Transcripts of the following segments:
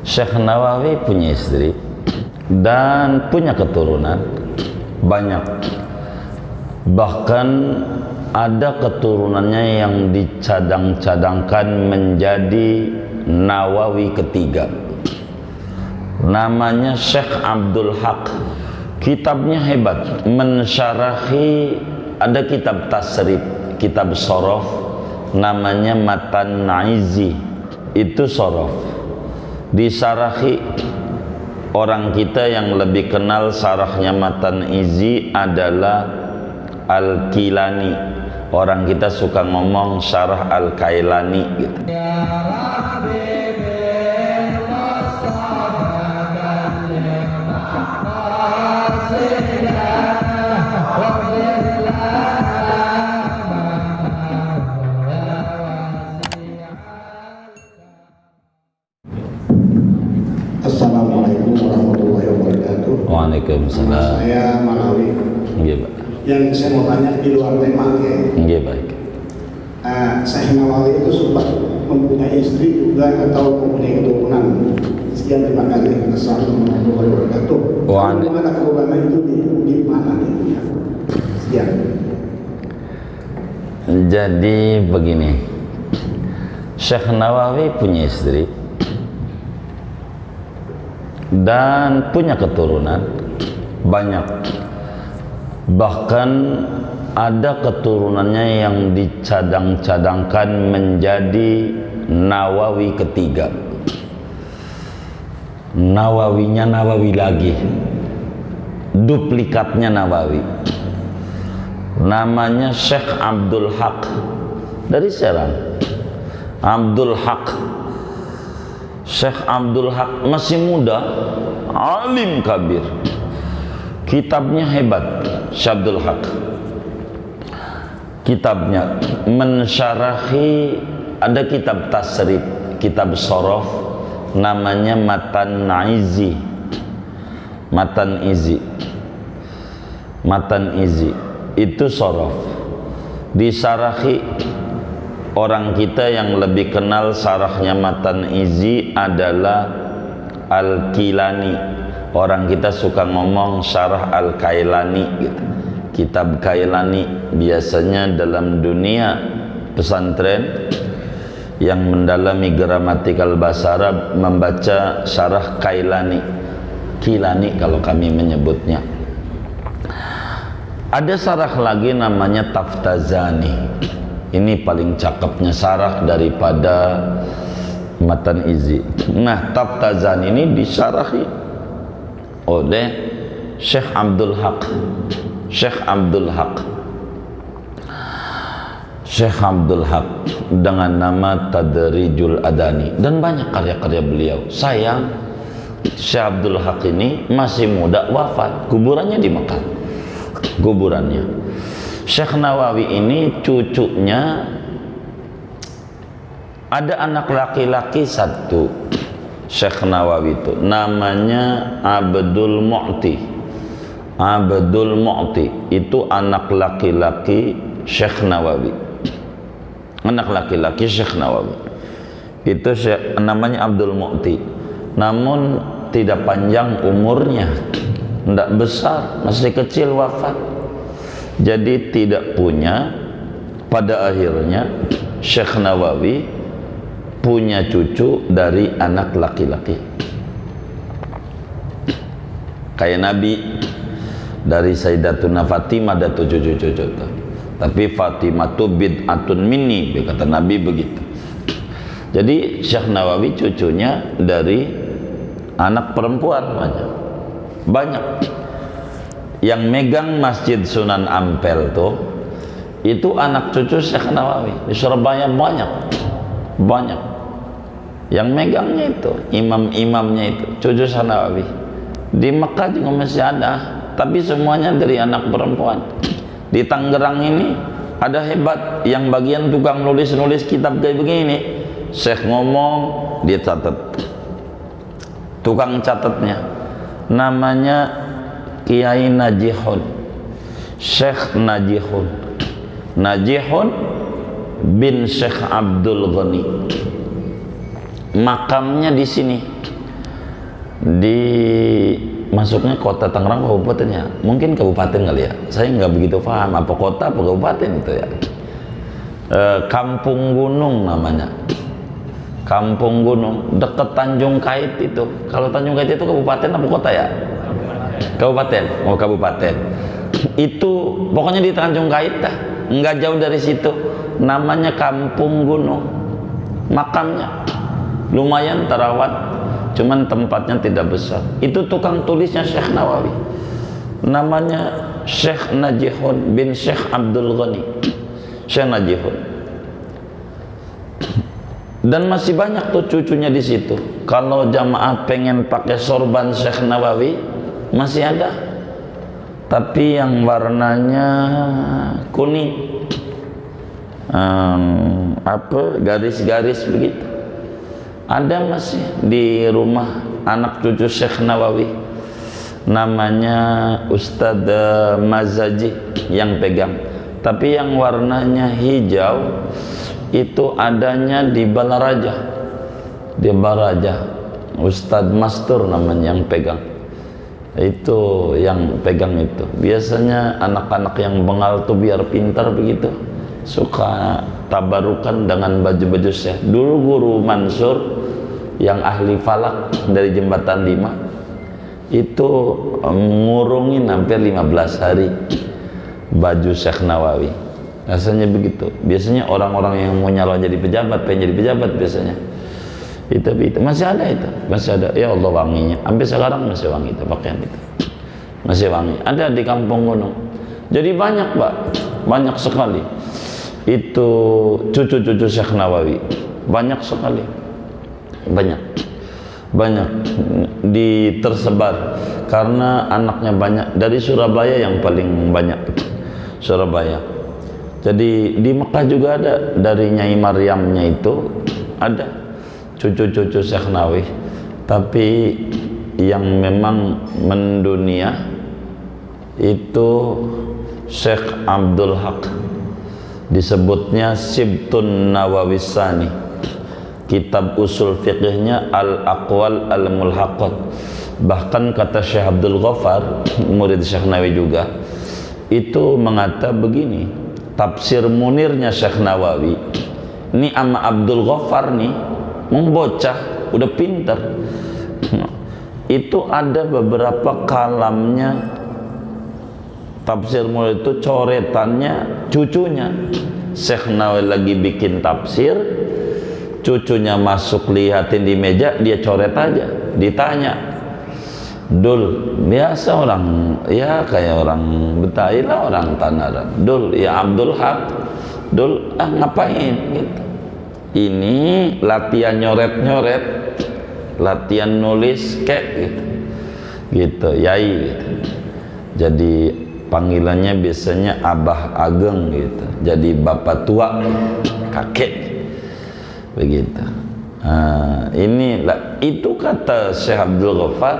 Syekh Nawawi punya istri dan punya keturunan banyak. Bahkan ada keturunannya yang dicadang-cadangkan menjadi Nawawi ketiga. Namanya Syekh Abdul Haq. Kitabnya hebat, mensyarahi, ada kitab tasrif, kitab sorof, namanya Matan Izi, itu sorof. Disarahi orang kita yang lebih kenal sarahnya Matan Izi adalah Al-Kilani. Orang kita suka ngomong syarah Al-Kailani gitu. Assalamualaikum warahmatullahi wabarakatuh. Waalaikumsalam. Saya Malawi. Iya, Pak. Yang saya mau tanya di luar tema ya. Iya, baik. Saya Malawi itu sempat mempunyai istri juga atau mempunyai keturunan. Sekian, terima kasih. Assalamualaikum warahmatullahi wabarakatuh. Kalau ada keturunan itu di mana nih? Sekian. Jadi begini, Syekh Nawawi punya istri dan punya keturunan banyak. Bahkan ada keturunannya yang dicadang-cadangkan menjadi Nawawi ketiga. Nawawinya Nawawi lagi, duplikatnya Nawawi. Namanya Syekh Abdul Haq dari Serang. Abdul Haq, Syekh Abdul Haq masih muda, alim kabir. Kitabnya hebat, Syekh Abdul Haq. Kitabnya mensyarahi, ada kitab tasrif, kitab sorof, namanya Matan Izi. Matan Izi. Matan Izi itu sorof. Disarahi orang kita yang lebih kenal sarahnya Matan Izi adalah Al-Kilani. Orang kita suka ngomong syarah Al-Kailani gitu. Kitab Kailani biasanya dalam dunia pesantren yang mendalami gramatikal bahasa Arab membaca syarah Kailani, Kilani kalau kami menyebutnya. Ada syarah lagi namanya Taftazani. Ini paling cakepnya syarah daripada Matan Izi. Nah, Taftazani ini disyarahi oleh Syekh Abdul Haq. Syekh Abdul Haq. Syekh Abdul Haq dengan nama Tadrijul Adani, dan banyak karya-karya beliau. Sayang, Syekh Abdul Haq ini masih muda wafat, kuburannya di Mekah. Kuburannya. Syekh Nawawi ini cucunya ada anak laki-laki satu. Syekh Nawawi itu namanya Abdul Mu'ti. Abdul Mu'ti itu anak laki-laki Syekh Nawawi. Anak laki-laki Syekh Nawawi itu namanya Abdul Mu'ti. Namun tidak panjang umurnya, tidak besar, masih kecil wafat. Jadi tidak punya. Pada akhirnya Syekh Nawawi punya cucu dari anak laki-laki. Kayak Nabi, dari Sayyidatuna Fatimah ada 7 cucu. Tapi Fatimah tu bid'atun minni, kata Nabi begitu. Jadi Syekh Nawawi cucunya dari anak perempuan banyak. Yang megang Masjid Sunan Ampel tuh itu anak cucu Syekh Nawawi. Di Surabaya banyak. Yang megangnya itu imam-imamnya itu cucu Syekh Nawawi. Di Mekah juga masih ada, tapi semuanya dari anak perempuan. Di Tangerang ini ada hebat, yang bagian tukang nulis-nulis kitab kayak begini. Syekh ngomong, dia catat. Tukang catatnya namanya Kiai Najihun, Syekh Najihun. Najihun bin Syekh Abdul Ghani. Makamnya di sini. di masuknya kota Tangerang kabupatennya, mungkin kabupaten kali ya, saya nggak begitu paham apa kota apa kabupaten itu ya. Kampung Gunung namanya, Kampung Gunung dekat Tanjung Kait itu. Kalau Tanjung Kait itu kabupaten apa kota ya? Kabupaten. Oh, kabupaten. Itu pokoknya di Tanjung Kait dah, nggak jauh dari situ, namanya Kampung Gunung. Makamnya lumayan terawat, cuman tempatnya tidak besar. Itu tukang tulisnya Syekh Nawawi, namanya Syekh Najihun bin Syekh Abdul Ghani, Syekh Najihun. Dan masih banyak tuh cucunya di situ. Kalau jamaah pengen pakai sorban Syekh Nawawi masih ada, tapi yang warnanya kuning, garis-garis begitu. Ada masih di rumah anak cucu Syekh Nawawi, namanya Ustadz Mazaji yang pegang. Tapi yang warnanya hijau itu adanya di Balaraja, di Baraja. Ustadz Mastur namanya yang pegang. Itu yang pegang itu. Biasanya anak-anak yang bengal tuh biar pintar begitu, suka tabarukan dengan baju-baju Syekh. Dulu guru Mansur yang ahli falak dari Jembatan 5 itu ngurungin hampir 15 hari baju Syekh Nawawi. Rasanya begitu. Biasanya orang-orang yang mau nyalon jadi pejabat, pengen jadi pejabat biasanya. Itu masih ada itu, masih ada. Ya Allah, wanginya. Sampai sekarang masih wangi itu pakaian itu. Masih wangi. Ada di Kampung Gunung. Jadi banyak, Pak. Banyak sekali. Itu cucu-cucu Syekh Nawawi. Banyak sekali. Banyak. Banyak tersebar karena anaknya banyak. Dari Surabaya yang paling banyak. Surabaya. Jadi di Mekah juga ada, dari Nyai Maryamnya itu ada cucu-cucu Syekh Nawawi. Tapi yang memang mendunia itu Syekh Abdul Haq, disebutnya Sibtun Nawawisani. Kitab usul fiqhnya Al-Aqwal Al-Mulhaqat. Bahkan kata Syekh Abdul Ghaffar, murid Syekh Nawawi juga, itu mengata begini, tafsir Munirnya Syekh Nawawi ini ama Abdul Ghaffar nih, membocah, udah pinter. Itu ada beberapa kalamnya tafsir Munir itu coretannya cucunya. Syekh Nawawi lagi bikin tafsir, cucunya masuk lihatin di meja, dia coret aja. Ditanya, Dul, biasa orang ya kayak orang Betawi lah, orang Tanah. Dul, ya Abdul Haq. Dul, ngapain gitu. Ini latihan nyoret-nyoret, latihan nulis kayak gitu. Gitu, yai gitu. Jadi panggilannya biasanya Abah Ageng gitu. Jadi bapak tua, kakek. Begitu. Itu kata Syekh Abdul Ghaffar,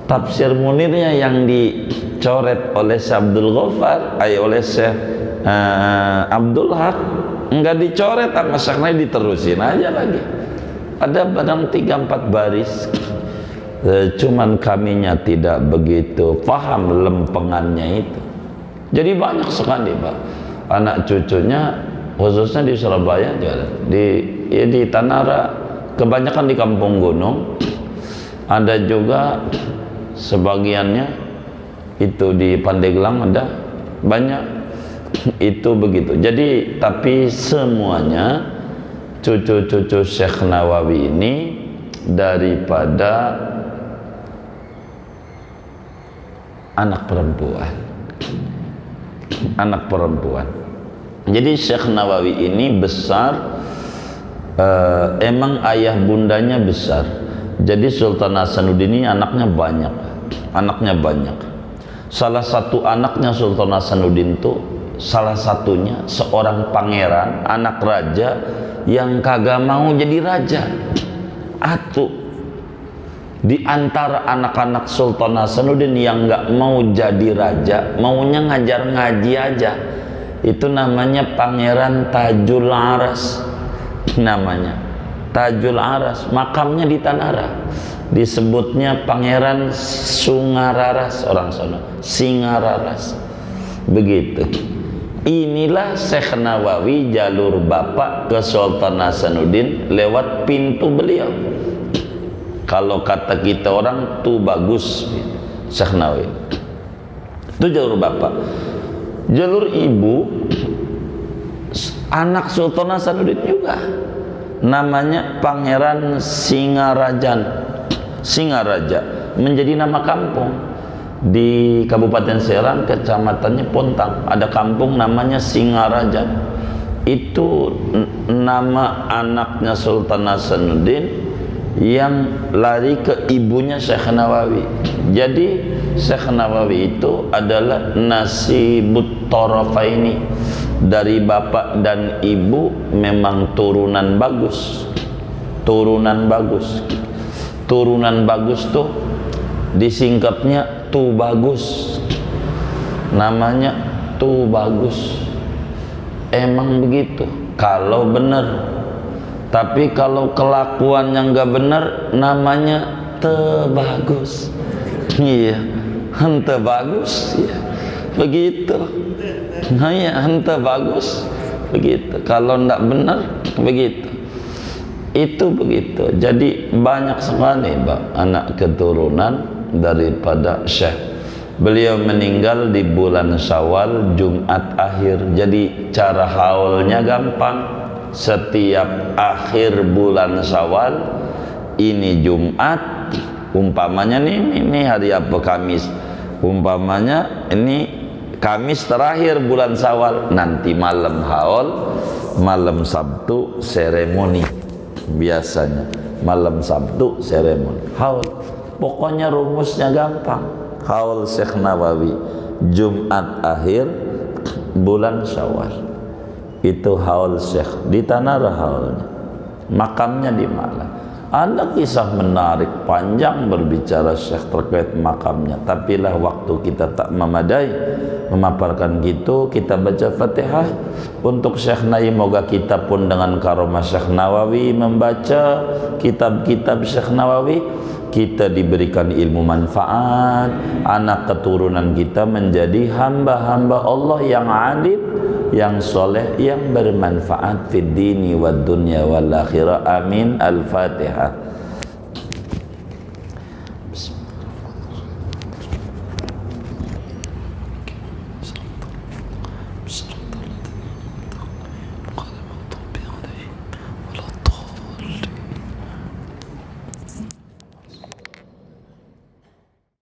tafsir Munirnya yang dicoret oleh Syekh Abdul Ghaffar, oleh Syekh Abdul Haq, enggak dicoret sama Syekh Nawawi, diterusin aja lagi. Ada barang 3-4 baris. Cuman kaminya tidak begitu paham lempengannya itu. Jadi banyak sekali, Pak, anak cucunya, khususnya di Surabaya, di Tanara, kebanyakan di Kampung Gunung. Ada juga sebagiannya itu di Pandeglang, ada banyak itu begitu. Jadi tapi semuanya cucu-cucu Syekh Nawawi ini daripada anak perempuan. Jadi Syekh Nawawi ini besar, emang ayah bundanya besar. Jadi Sultan Hasanuddin ini anaknya banyak. Salah satu anaknya Sultan Hasanuddin itu, salah satunya seorang pangeran, anak raja yang kagak mau jadi raja. Di antara anak-anak Sultan Hasanuddin yang nggak mau jadi raja, maunya ngajar ngaji aja. Itu namanya Pangeran Tajul Aras, namanya Tajul Aras, makamnya di Tanara. Disebutnya Pangeran Sungararas, orang sono, Singararas. Begitu. Inilah Syekh Nawawi, jalur bapak ke Sultan Hasanuddin lewat pintu beliau. Kalau kata kita orang tuh bagus, Syekh Nawawi. Itu jalur bapak. Jalur ibu, anak Sultan Hasanuddin juga, namanya Pangeran Singaraja, menjadi nama kampung di Kabupaten Serang, kecamatannya Pontang. Ada kampung namanya Singaraja. Itu nama anaknya Sultan Hasanuddin yang lari ke ibunya Syekh Nawawi. Jadi Syekh Nawawi itu adalah nasibut tarafaini, dari bapak dan ibu memang turunan bagus. Turunan bagus. Turunan bagus tuh disingkatnya tu bagus, namanya tu bagus. Emang begitu kalau benar, tapi kalau kelakuan yang gak benar namanya te bagus. Iya, hente bagus ya. Begitu. Nah ya, hente bagus begitu. Kalau ndak benar begitu. Itu begitu. Jadi banyak sekali anak keturunan daripada Syekh. Beliau meninggal di bulan Syawal, Jumat akhir. Jadi cara haulnya gampang. Setiap akhir bulan Syawal, ini Jumat, umpamanya ini hari apa, Kamis, umpamanya ini Kamis terakhir bulan Syawal, nanti malam haul, malam Sabtu seremoni. Biasanya malam Sabtu seremoni haul. Pokoknya rumusnya gampang. Haul Syekh Nawawi Jumat akhir bulan Syawal, itu haul Syekh. Di Tanara haulnya, makamnya di mana. Ada kisah menarik panjang berbicara Syekh terkait makamnya, tapi lah waktu kita tak memadai memaparkan gitu. Kita baca Fatihah untuk Syekh Naim. Moga kita pun dengan karomah Syekh Nawawi membaca kitab-kitab Syekh Nawawi, kita diberikan ilmu manfaat, anak keturunan kita menjadi hamba-hamba Allah yang adil, yang soleh, yang bermanfaat fid dini wad dunya wal akhirah. Amin. Al-Fatihah.